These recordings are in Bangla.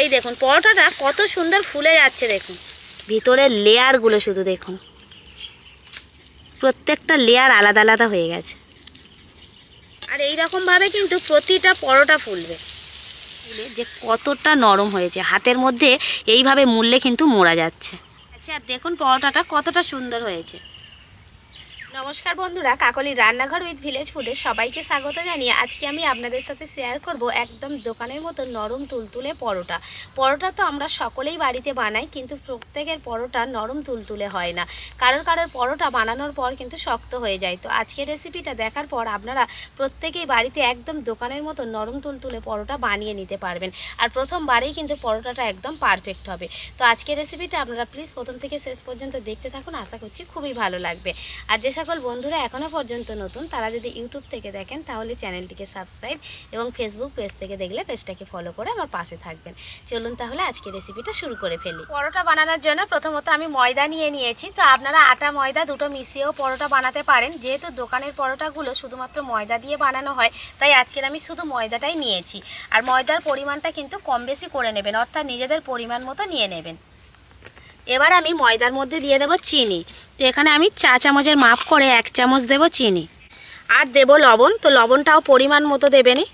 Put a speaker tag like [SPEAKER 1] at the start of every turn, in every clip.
[SPEAKER 1] এই দেখুন পরোটাটা কত সুন্দর ফুলে যাচ্ছে, দেখুন ভিতরের লেয়ারগুলো শুধু দেখুন, প্রত্যেকটা লেয়ার আলাদা আলাদা হয়ে গেছে। আর এই রকমভাবে কিন্তু প্রতিটা পরোটা ফুলবে, যে কতটা নরম হয়েছে, হাতের মধ্যে এইভাবে মুড়লে কিন্তু মোড়া যাচ্ছে। আচ্ছা, আর দেখুন পরোটাটা কতটা সুন্দর হয়েছে। নমস্কার বন্ধুরা, কাকলির রান্নাঘর উইথ ভিলেজ ফুডে সবাইকে স্বাগত জানিয়ে আজকে আমি আপনাদের সাথে শেয়ার করব একদম দোকানের মতো নরম তুলতুলে পরোটা। পরোটা তো আমরা সকলেই বাড়িতে বানাই, কিন্তু প্রত্যেকের পরোটা নরম তুলতুলে হয় না। কারোর পরোটা বানানোর পর কিন্তু শক্ত হয়ে যায়। তো আজকের রেসিপিটা দেখার পর আপনারা প্রত্যেকেই বাড়িতে একদম দোকানের মতো নরম তুলতুলে পরোটা বানিয়ে নিতে পারবেন। আর প্রথমবারেই কিন্তু পরোটাটা একদম পারফেক্ট হবে। তো আজকের রেসিপিটা আপনারা প্লিজ প্রথম থেকে শেষ পর্যন্ত দেখতে থাকুন, আশা করছি খুবই ভালো লাগবে। আর যে সকল বন্ধুরা এখনও পর্যন্ত নতুন, তারা যদি ইউটিউব থেকে দেখেন তাহলে চ্যানেলটিকে সাবস্ক্রাইব এবং ফেসবুক পেজ থেকে দেখলে পেজটাকে ফলো করে আমার পাশে থাকবেন। চলুন তাহলে আজকে রেসিপিটা শুরু করে ফেলি। পরোটা বানানোর জন্য প্রথমত আমি ময়দা নিয়ে নিয়েছি। তো আপনারা আটা ময়দা দুটো মিশিয়েও পরোটা বানাতে পারেন। যেহেতু দোকানের পরোটাগুলো শুধুমাত্র ময়দা দিয়ে বানানো হয়, তাই আজকের আমি শুধু ময়দাটাই নিয়েছি। আর ময়দার পরিমাণটা কিন্তু কম বেশি করে নেবেন, অর্থাৎ নিজেদের পরিমাণ মতো নিয়ে নেবেন। এবার আমি ময়দার মধ্যে দিয়ে দেবো চিনি। তো এখানে আমি 4 চামচের মাপ করে 1 চামচ দেব চিনি, আর দেব লবণ। তো লবণটাও পরিমাণ মতো দেবেনই।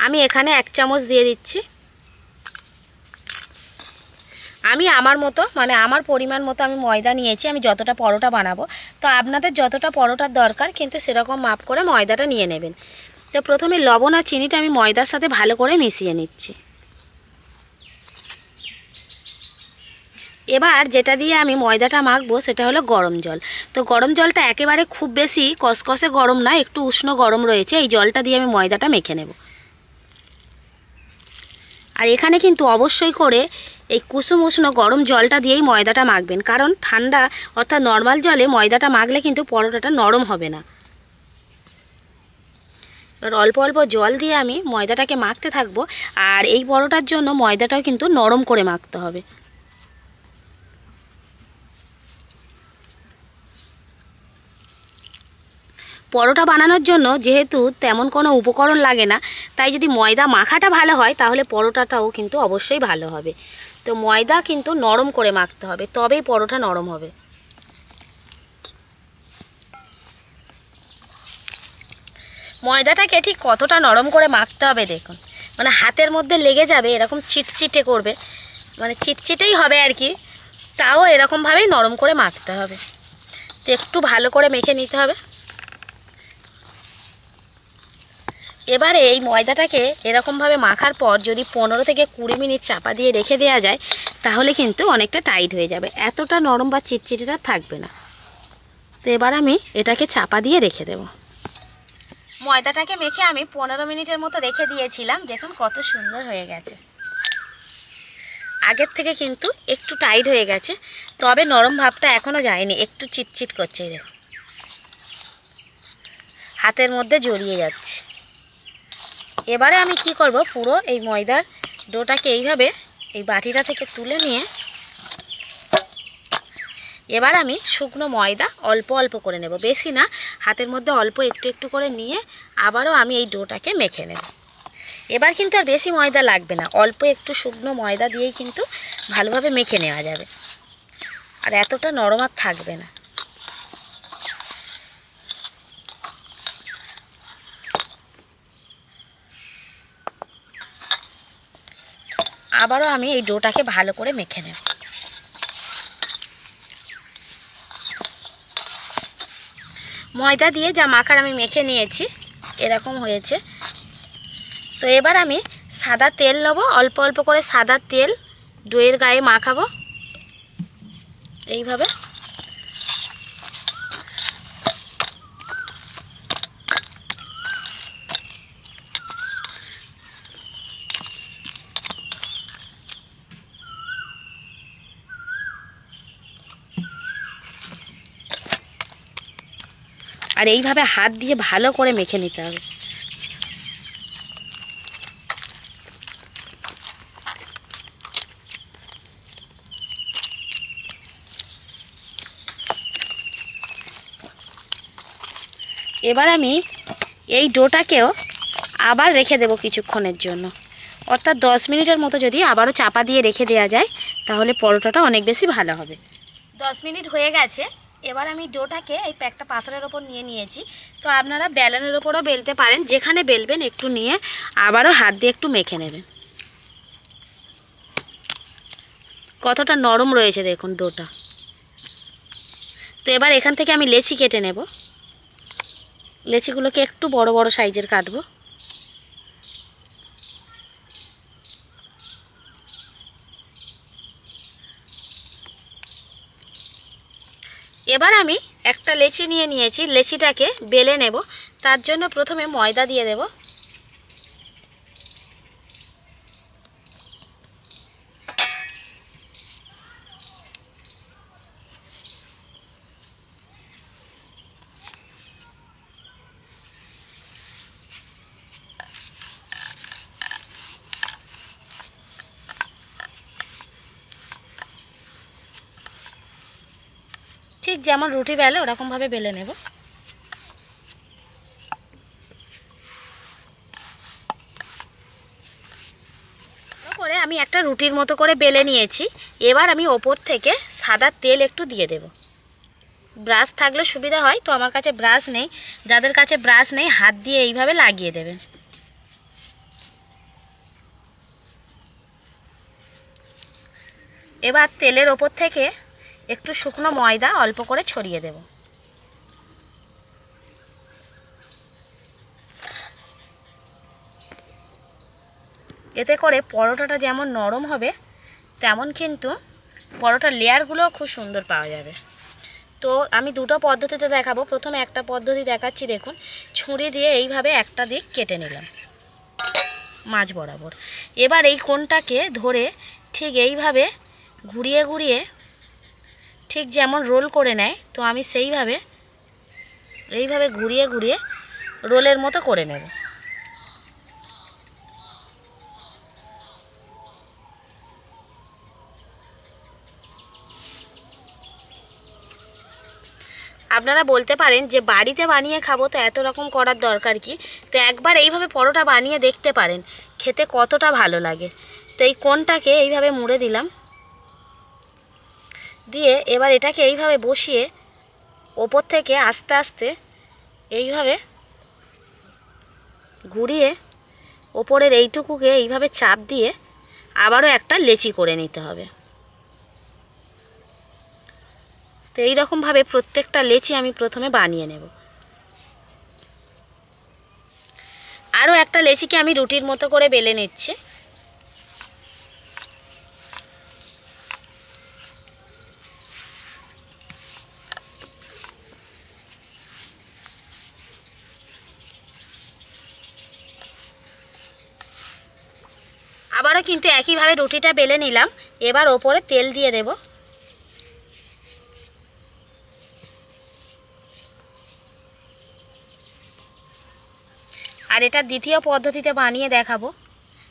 [SPEAKER 1] আমি এখানে 1 চামচ দিয়ে দিচ্ছি। আমি আমার মতো আমার পরিমাণ মতো আমি ময়দা নিয়েছি, আমি যতটা পরোটা বানাবো। তো আপনাদের যতটা পরোটার দরকার কিন্তু সেরকম মাপ করে ময়দাটা নিয়ে নেবেন। তো প্রথমে লবণ আর চিনিটা আমি ময়দার সাথে ভালো করে মিশিয়ে নিচ্ছি। এবার যেটা দিয়ে আমি ময়দাটা মাখবো সেটা হলো গরম জল। তো গরম জলটা একেবারে খুব বেশি কসকসে গরম না, একটু উষ্ণ গরম রয়েছে। এই জলটা দিয়ে আমি ময়দাটা মেখে নেব। আর এখানে কিন্তু অবশ্যই করে এই কুসুম উষ্ণ গরম জলটা দিয়েই ময়দাটা মাখবেন, কারণ ঠান্ডা অর্থাৎ নর্মাল জলে ময়দাটা মাখলে কিন্তু পরোটাটা নরম হবে না। এবার অল্প অল্প জল দিয়ে আমি ময়দাটাকে মাখতে থাকবো। আর এই পরোটার জন্য ময়দাটাও কিন্তু নরম করে মাখতে হবে। পরোটা বানানোর জন্য যেহেতু তেমন কোনো উপকরণ লাগে না, তাই যদি ময়দা মাখাটা ভালো হয় তাহলে পরোটাটাও কিন্তু অবশ্যই ভালো হবে। তো ময়দা কিন্তু নরম করে মাখতে হবে, তবেই পরোটা নরম হবে। ময়দাটাকে ঠিক কতটা নরম করে মাখতে হবে দেখুন, হাতের মধ্যে লেগে যাবে, এরকম চিটচিটে করবে, চিটচিটেই হবে আর কি। তাও এরকমভাবেই নরম করে মাখতে হবে। তো একটু ভালো করে মেখে নিতে হবে। এবারে এই ময়দাটাকে এরকমভাবে মাখার পর যদি 15 থেকে 20 মিনিট চাপা দিয়ে রেখে দেওয়া যায় তাহলে কিন্তু অনেকটা টাইট হয়ে যাবে, এতটা নরম বা চিটচিটেটা থাকবে না। তো এবার আমি এটাকে চাপা দিয়ে রেখে দেব। ময়দাটাকে মেখে আমি 15 মিনিটের মতো রেখে দিয়েছিলাম। দেখুন কত সুন্দর হয়ে গেছে। আগের থেকে কিন্তু একটু টাইট হয়ে গেছে, তবে নরম ভাবটা এখনও যায়নি, একটু চিটচিট করছে। দেখুন হাতের মধ্যে জড়িয়ে যাচ্ছে। এবারে আমি কি করব, পুরো এই ময়দার ডোটাকে এইভাবে এই বাটিটা থেকে তুলে নিয়ে এবার আমি শুকনো ময়দা অল্প অল্প করে নেব, বেশি না, হাতের মধ্যে অল্প একটু একটু করে নিয়ে আবারও আমি এই ডোটাকে মেখে নেব। এবার কিন্তু আর বেশি ময়দা লাগবে না, অল্প একটু শুকনো ময়দা দিয়েই কিন্তু ভালোভাবে মেখে নেওয়া যাবে, আর এতটা নরম আর থাকবে না। আবারও আমি এই ডোটাকে ভালো করে মেখে নেব। ময়দা দিয়ে যা মাখার আমি মেখে নিয়েছি, এরকম হয়েছে। তো এবার আমি সাদা তেল নেব, অল্প অল্প করে সাদা তেল ডোয়ের গায়ে মাখাবো এইভাবে। আর এইভাবে হাত দিয়ে ভালো করে মেখে নিতে হবে। এবার আমি এই ডোটাকেও আবার রেখে দেব কিছুক্ষণের জন্য। অর্থাৎ 10 মিনিটের মতো যদি আবারও চাপা দিয়ে রেখে দেওয়া যায় তাহলে পরোটাটা অনেক বেশি ভালো হবে। 10 মিনিট হয়ে গেছে। এবার আমি ডোটাকে এই একটা পাথরের ওপর নিয়ে নিয়েছি। তো আপনারা বেলনের ওপরও বেলতে পারেন, যেখানে বেলবেন একটু নিয়ে আবারও হাত দিয়ে একটু মেখে নেবেন। কতটা নরম রয়েছে দেখুন ডোটা। তো এবার এখান থেকে আমি লেচি কেটে নেব। লেচিগুলোকে একটু বড় বড় সাইজের কাটবো। এবার আমি একটা লেচি নিয়ে নিয়েছি, লেচিটাকে বেলে নেব। তার জন্য প্রথমে ময়দা দিয়ে দেব। ঠিক যেমন রুটি বেলে ওরকমভাবে বেলে নেব। করে আমি একটা রুটির মতো করে বেলে নিয়েছি। এবার আমি ওপর থেকে সাদা তেল একটু দিয়ে দেব। ব্রাশ থাকলে সুবিধা হয়, তো আমার কাছে ব্রাশ নেই। যাদের কাছে ব্রাশ নেই হাত দিয়ে এইভাবে লাগিয়ে দেবেন। এবার তেলের ওপর থেকে একটু শুকনো ময়দা অল্প করে ছড়িয়ে দেব। এতে করে পরোটাটা যেমন নরম হবে তেমন কিন্তু পরোটার লেয়ারগুলোও খুব সুন্দর পাওয়া যাবে। তো আমি দুটো পদ্ধতিতে দেখাবো। প্রথমে একটা পদ্ধতি দেখাচ্ছি, দেখুন ছুরি দিয়ে এইভাবে একটা দিক কেটে নিলাম মাঝ বরাবর। এবার এই কোণটাকে ধরে ঠিক এইভাবে ঘুরিয়ে ঘুরিয়ে ঠিক যেমন রোল করে নেয়, তো আমি সেইভাবে এইভাবে ঘুরিয়ে ঘুরিয়ে রোলের মতো করে নেব। আপনারা বলতে পারেন যে বাড়িতে বানিয়ে খাবো তো এত রকম করার দরকার কি? তো একবার এইভাবে পরোটা বানিয়ে দেখতে পারেন, খেতে কতটা ভালো লাগে। তো এই কোণটাকে এইভাবে মুড়ে দিলাম, দিয়ে এবার এটাকে এইভাবে বসিয়ে ওপর থেকে আস্তে আস্তে এইভাবে ঘুরিয়ে ওপরের এইটুকুকে এইভাবে চাপ দিয়ে আবারও একটা লেচি করে নিতে হবে। তো এইরকমভাবে প্রত্যেকটা লেচি আমি প্রথমে বানিয়ে নেব। আরও একটা লেচিকে আমি রুটির মতো করে বেলে নিচ্ছি। আবারও কিন্তু একইভাবে রুটিটা বেলে নিলাম। এবার ওপরে তেল দিয়ে দেব। আর এটা দ্বিতীয় পদ্ধতিতে বানিয়ে দেখাবো,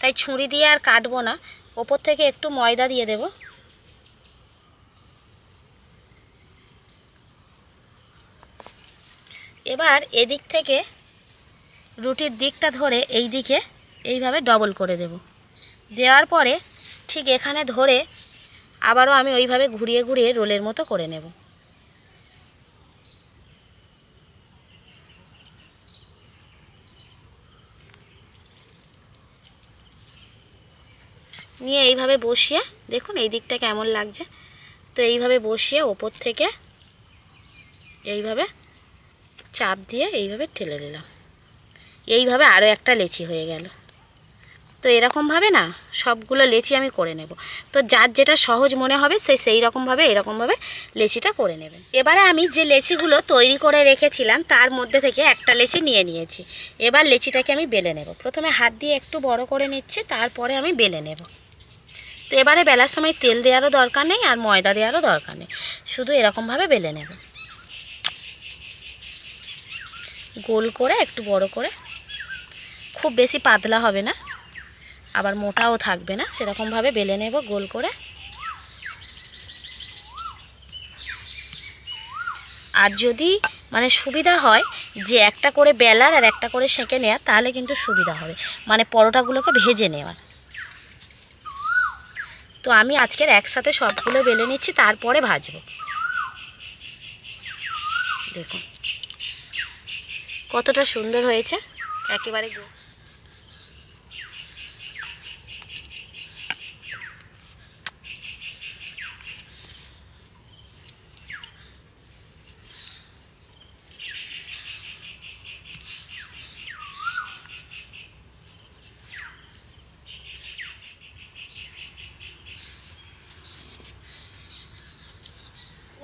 [SPEAKER 1] তাই ছুরি দিয়ে আর কাটবো না। ওপর থেকে একটু ময়দা দিয়ে দেব। এবার এদিক থেকে রুটির দিকটা ধরে এই দিকে এইভাবে ডবল করে দেব। দেওয়ার পরে ঠিক এখানে ধরে আবারও আমি ওইভাবে ঘুরিয়ে ঘুরিয়ে রোলের মতো করে নেব। নিয়ে এইভাবে বসিয়ে দেখুন এই দিকটা কেমন লাগছে। তো এইভাবে বসিয়ে ওপর থেকে এইভাবে চাপ দিয়ে এইভাবে ঠেলে দিলাম। এইভাবে আরও একটা লেচি হয়ে গেল। তো এরকমভাবে না সবগুলো লেচি আমি করে নেব। তো যার যেটা সহজ মনে হবে সেই রকমভাবে এরকমভাবে লেচিটা করে নেবেন। এবারে আমি যে লেচিগুলো তৈরি করে রেখেছিলাম তার মধ্যে থেকে একটা লেচি নিয়ে নিয়েছি। এবার লেচিটাকে আমি বেলে নেব। প্রথমে হাত দিয়ে একটু বড় করে নিচ্ছি, তারপরে আমি বেলে নেব। তো এবারে বেলার সময় তেল দেওয়ারও দরকার নেই আর ময়দা দেওয়ারও দরকার নেই, শুধু এরকমভাবে বেলে নেব। গোল করে একটু বড় করে, খুব বেশি পাতলা হবে না আবার মোটাও থাকবে না, সেরকমভাবে বেলে নেব গোল করে। আর যদি মানে সুবিধা হয় যে একটা করে বেলার আর একটা করে সেঁকে নেওয়ার, তাহলে কিন্তু সুবিধা হবে, মানে পরোটাগুলোকে ভেজে নেওয়ার। তো আমি আজকের একসাথে সবগুলো বেলে নিচ্ছি, তারপরে ভাজবো। দেখুন কতটা সুন্দর হয়েছে, একেবারে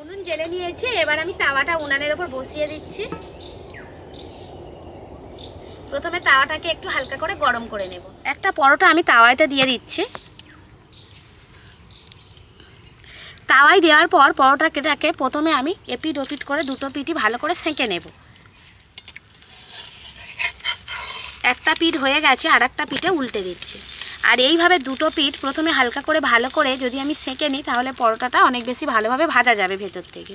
[SPEAKER 1] উনুন জ্বেলে নিয়েছি। এবার আমি তাওয়াটা উনানের ওপর বসিয়ে দিচ্ছি। প্রথমে তাওয়াটাকে একটু হালকা করে গরম করে নেব। একটা পরোটা আমি তাওয়াতে দিয়ে দিচ্ছি। তাওয়ায় দেওয়ার পর পরোটাটাকে প্রথমে আমি এপিট ওপিট করে দুটো পিঠই ভালো করে সেঁকে নেব। একটা পিঠ হয়ে গেছে, আর একটা পিঠে উল্টে দিচ্ছি। আর এইভাবে দুটো পিঠ প্রথমে হালকা করে ভালো করে যদি আমি সেঁকে নিই, তাহলে পরোটাটা অনেক বেশি ভালোভাবে ভাজা যাবে ভেতর থেকে।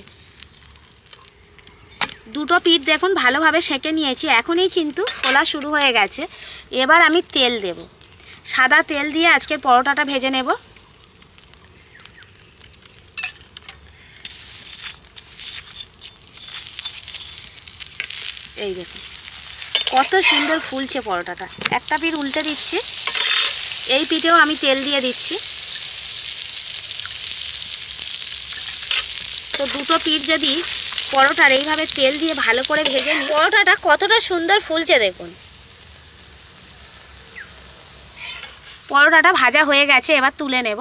[SPEAKER 1] দুটো পিঠ দেখুন ভালোভাবে সেঁকে নিয়েছি, এখনই কিন্তু ফোলা শুরু হয়ে গেছে। এবার আমি তেল দেব, সাদা তেল দিয়ে আজকের পরোটাটা ভেজে নেব। এই দেখুন কত সুন্দর ফুলছে পরোটাটা। একটা পিঠ উল্টে দিচ্ছি, এই পিঠেও আমি তেল দিয়ে দিচ্ছি। তো দুটো পিঠ যদি পরোটার এইভাবে তেল দিয়ে ভালো করে ভেজে নিই, পরোটাটা কতটা সুন্দর ফুলছে দেখুন। পরোটাটা ভাজা হয়ে গেছে, এবার তুলে নেব।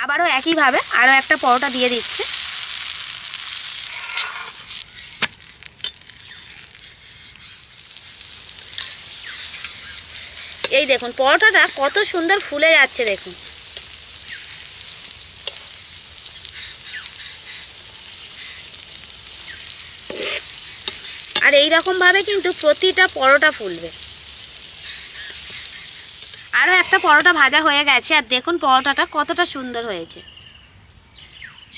[SPEAKER 1] আবারও একইভাবে আরও একটা পরোটা দিয়ে দিচ্ছি। এই দেখুন পরোটাটা কত সুন্দর ফুলে যাচ্ছে দেখুন। আর এই রকমভাবে কিন্তু প্রতিটা পরোটা ফুলবে। আরও একটা পরোটা ভাজা হয়ে গেছে, আর দেখুন পরোটাটা কতটা সুন্দর হয়েছে।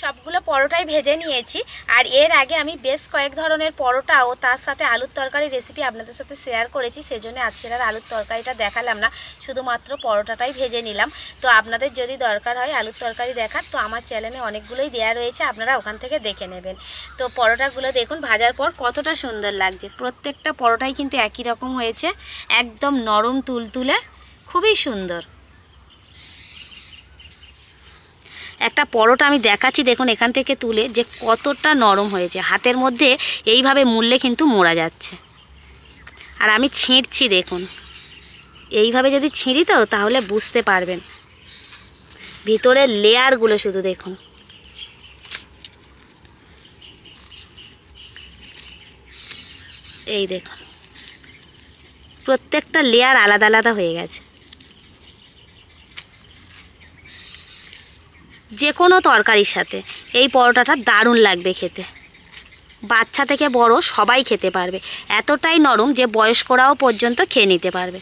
[SPEAKER 1] সবগুলো পরোটাই ভেজে নিয়েছি। আর এর আগে আমি বেশ কয়েক ধরনের পরোটা ও তার সাথে আলুর তরকারি রেসিপি আপনাদের সাথে শেয়ার করেছি, সেজন্য আজকের আর আলুর তরকারিটা দেখালাম না, শুধুমাত্র পরোটাটাই ভেজে নিলাম। তো আপনাদের যদি দরকার হয় আলুর তরকারি দেখার, তো আমার চ্যানেলে অনেকগুলোই দেওয়া রয়েছে, আপনারা ওখান থেকে দেখে নেবেন। তো পরোটাগুলো দেখুন ভাজার পর কতটা সুন্দর লাগছে। প্রত্যেকটা পরোটাই কিন্তু একই রকম হয়েছে, একদম নরম তুলতুলে, খুবই সুন্দর। একটা পরোটা আমি দেখাচ্ছি দেখুন এখান থেকে তুলে, যে কতটা নরম হয়েছে। হাতের মধ্যে এইভাবে মুড়লে কিন্তু মোড়া যাচ্ছে। আর আমি ছিঁড়ছি দেখুন, এইভাবে যদি ছিঁড়ি তো তাহলে বুঝতে পারবেন ভিতরের লেয়ারগুলো শুধু দেখুন। এই দেখুন প্রত্যেকটা লেয়ার আলাদা আলাদা হয়ে গেছে। যে কোনো তরকারির সাথে এই পরোটাটা দারুণ লাগবে খেতে। বাচ্চা থেকে বড় সবাই খেতে পারবে, এতটাই নরম যে বয়স্করাও পর্যন্ত খেয়ে নিতে পারবে।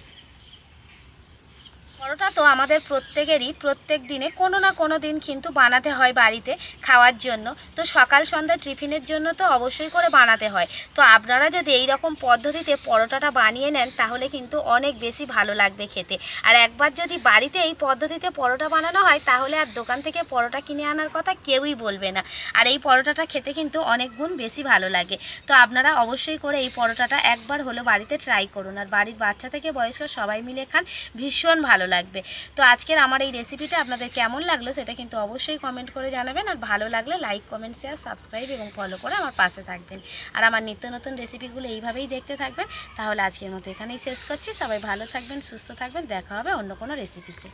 [SPEAKER 1] পরোটা তো আমাদের প্রত্যেকেরই প্রত্যেক দিনে কোনো না কোনো দিন কিন্তু বানাতে হয় বাড়িতে খাওয়ার জন্য। তো সকাল সন্ধ্যা টিফিনের জন্য তো অবশ্যই করে বানাতে হয়। তো আপনারা যদি এই রকম পদ্ধতিতে পরোটাটা বানিয়ে নেন, তাহলে কিন্তু অনেক বেশি ভালো লাগবে খেতে। আর একবার যদি বাড়িতে এই পদ্ধতিতে পরোটা বানানো হয়, তাহলে আর দোকান থেকে পরোটা কিনে আনার কথা কেউই বলবে না। আর এই পরোটাটা খেতে কিন্তু অনেক গুণ বেশি ভালো লাগে। তো আপনারা অবশ্যই করে এই পরোটাটা একবার হলো বাড়িতে ট্রাই করুন, আর বাড়ির বাচ্চা থেকে বয়স্ক সবাই মিলে খান, ভীষণ ভালো লাগবে। তো আজকের আমার এই রেসিপিটা আপনাদের কেমন লাগলো সেটা কিন্তু অবশ্যই কমেন্ট করে জানাবেন। আর ভালো লাগলে লাইক, কমেন্ট, শেয়ার, সাবস্ক্রাইব এবং ফলো করে আমার পাশে থাকবেন। আর আমার নিত্য নতুন রেসিপিগুলো এইভাবেই দেখতে থাকবেন। তাহলে আজকের মতো এখানেই শেষ করছি। সবাই ভালো থাকবেন, সুস্থ থাকবেন, দেখা হবে অন্য কোনো রেসিপিতে।